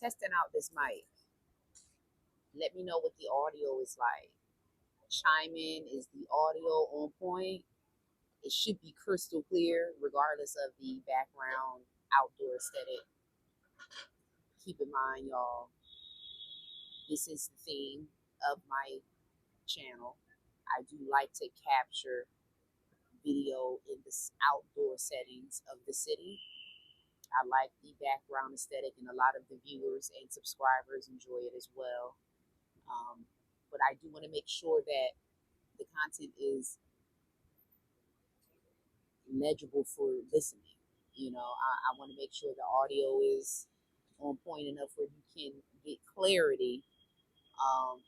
testing out this mic. Let me know what the audio is like. Chime in. Is the audio on point? It should be crystal clear, regardless of the background outdoor aesthetic. Keep in mind, y'all, this is the theme of my channel. I do like to capture video in the outdoor settings of the city. I like the background aesthetic, and a lot of the viewers and subscribers enjoy it as well. But I do want to make sure that the content is legible for listening. I want to make sure the audio is on point enough where you can get clarity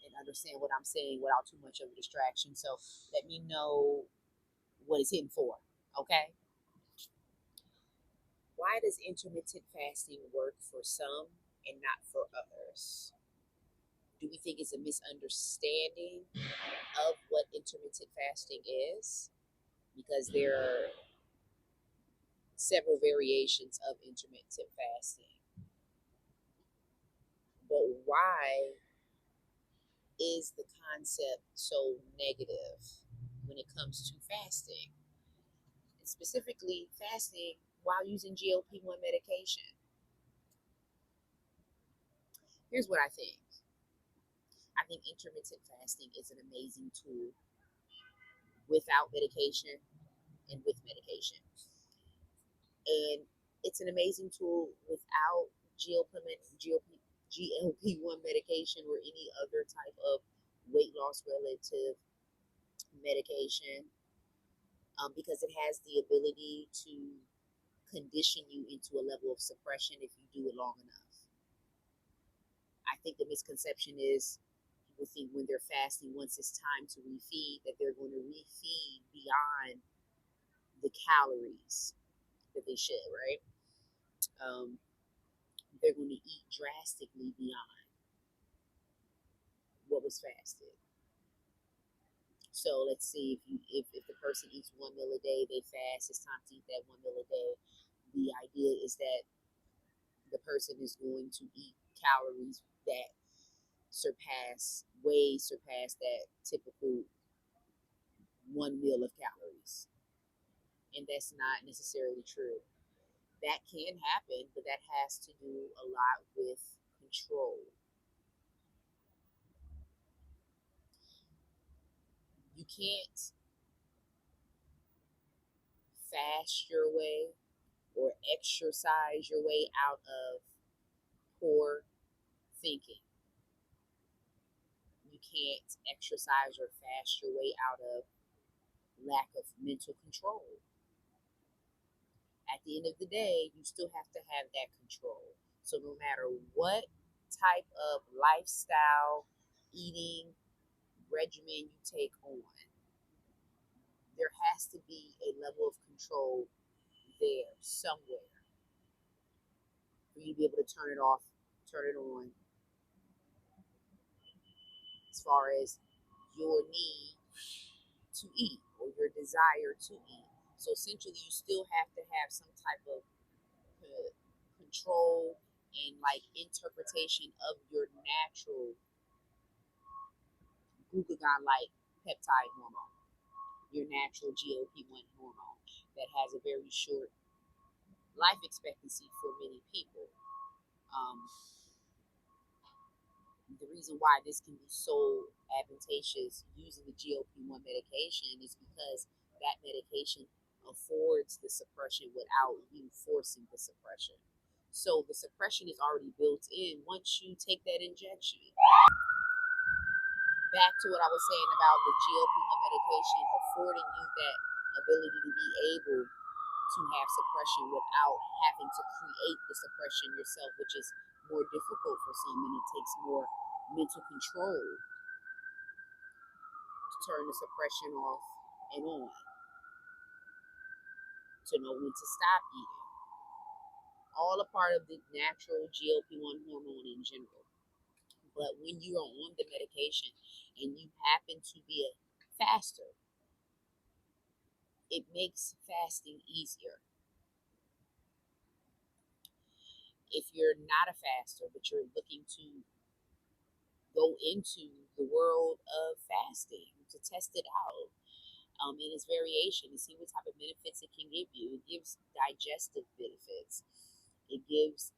and understand what I'm saying without too much of a distraction. So let me know what it's hitting for, okay? Why does intermittent fasting work for some and not for others? Do we think it's a misunderstanding of what intermittent fasting is? Because there are several variations of intermittent fasting. But why is the concept so negative when it comes to fasting? And specifically, fasting while using GLP1 medication. Here's what I think. I think intermittent fasting is an amazing tool without medication and with medication. And it's an amazing tool without GLP1 medication or any other type of weight loss relative medication, because it has the ability to condition you into a level of suppression if you do it long enough. I think the misconception is people think when they're fasting, once it's time to refeed, that they're going to refeed beyond the calories that they should, right? They're going to eat drastically beyond what was fasted. So let's see, if the person eats 1 meal a day, they fast, it's time to eat that 1 meal a day. The idea is that the person is going to eat calories that way surpass that typical 1 meal of calories. And that's not necessarily true. That can happen, but that has to do a lot with control. You can't fast your way or exercise your way out of poor thinking. You can't exercise or fast your way out of lack of mental control. At the end of the day, you still have to have that control. So no matter what type of lifestyle, eating regimen you take on, there has to be a level of control there somewhere for you to be able to turn it off, turn it on, as far as your need to eat or your desire to eat. So essentially, you still have to have some type of control and interpretation of your natural glucagon-like peptide hormone, your natural GLP1 hormone that has a very short life expectancy for many people. The reason why this can be so advantageous using the GLP1 medication is because that medication affords the suppression without you forcing the suppression. So the suppression is already built in once you take that injection. Back to what I was saying about the GLP1 medication affording you that ability to be able to have suppression without having to create the suppression yourself, which is more difficult for some, and it takes more mental control to turn the suppression off and on, to know when to stop eating. All a part of the natural GLP1 hormone in general. But when you are on the medication and you happen to be a faster, it makes fasting easier. If you're not a faster, but you're looking to go into the world of fasting to test it out, in its variation, to see what type of benefits it can give you. It gives digestive benefits. It gives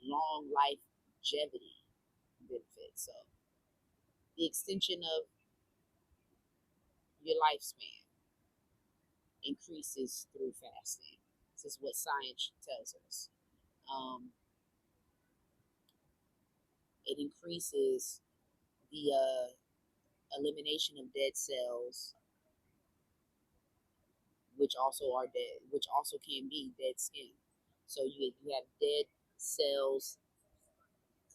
long longevity benefits. So the extension of your lifespan increases through fasting. This is what science tells us. Um, it increases the elimination of dead cells, which also are dead, which also can be dead skin. So you have dead cells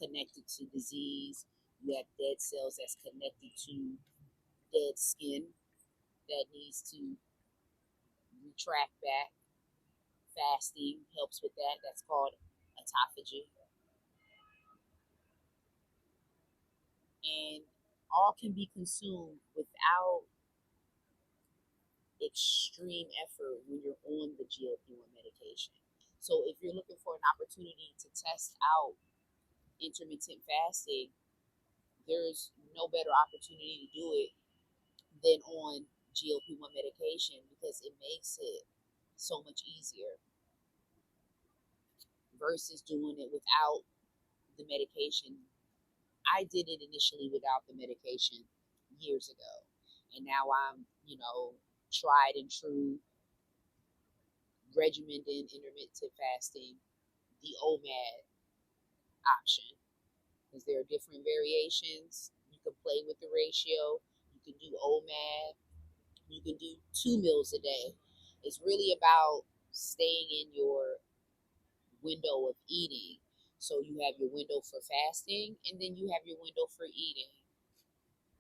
connected to disease. You have dead cells that's connected to dead skin that needs to retract back. Fasting helps with that. That's called autophagy. And all can be consumed without extreme effort when you're on the GLP-1 medication. So if you're looking for an opportunity to test out intermittent fasting, there's no better opportunity to do it than on GLP-1 medication because it makes it so much easier versus doing it without the medication. I did it initially without the medication years ago, and now I'm, tried and true regimented intermittent fasting, the OMAD option, because there are different variations. You can play with the ratio. You can do OMAD. You can do 2 meals a day. It's really about staying in your window of eating. So you have your window for fasting, and then you have your window for eating.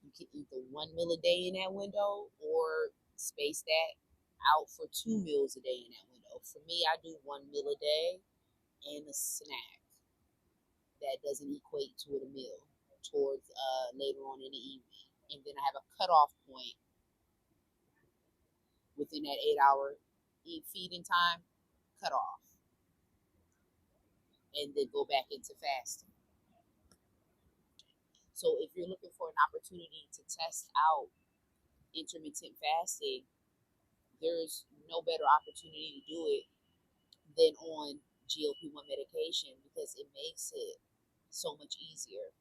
You can eat the 1 meal a day in that window, or space that out for 2 meals a day in that window. For me, I do 1 meal a day and a snack that doesn't equate to a meal towards later on in the evening. And then I have a cutoff point within that 8 hour feeding time, cut off, and then go back into fasting. So if you're looking for an opportunity to test out intermittent fasting, there's no better opportunity to do it than on GLP-1 medication because it makes it so much easier.